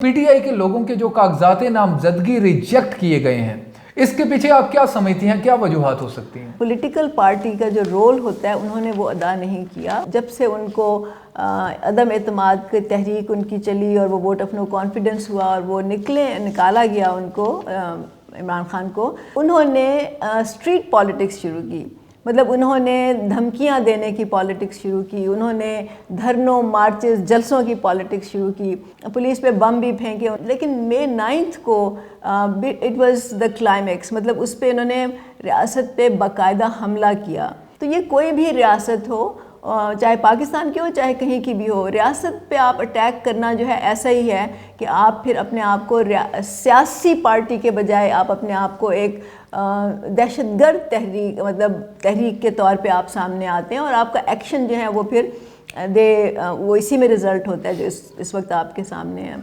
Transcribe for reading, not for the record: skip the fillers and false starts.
PTI के लोगों के जो कागजात नामजदगी रिजेक्ट किए गए हैं, इसके पीछे आप क्या समझती हैं, क्या वजूहात हो सकती हैं? पॉलिटिकल पार्टी का जो रोल होता है उन्होंने वो अदा नहीं किया। जब से उनको अदम एतमाद की तहरीक उनकी चली और वो वोट ऑफ नो कॉन्फिडेंस हुआ और वो निकाला गया उनको, इमरान खान को, उन्होंने स्ट्रीट पॉलिटिक्स शुरू की। मतलब उन्होंने धमकियां देने की पॉलिटिक्स शुरू की, उन्होंने धरनों, मार्चेस, जलसों की पॉलिटिक्स शुरू की, पुलिस पे बम भी फेंके। लेकिन मई 9 को इट वाज द क्लाइमेक्स, मतलब उस पर इन्होंने रियासत पे बाकायदा हमला किया। तो ये कोई भी रियासत हो, चाहे पाकिस्तान की हो चाहे कहीं की भी हो, रियासत पे आप अटैक करना जो है ऐसा ही है कि आप फिर अपने आप को सियासी पार्टी के बजाय आप अपने आप को एक दहशतगर्द तहरीक के तौर पे आप सामने आते हैं और आपका एक्शन जो है वो फिर वो इसी में रिज़ल्ट होता है जो इस वक्त आपके सामने है।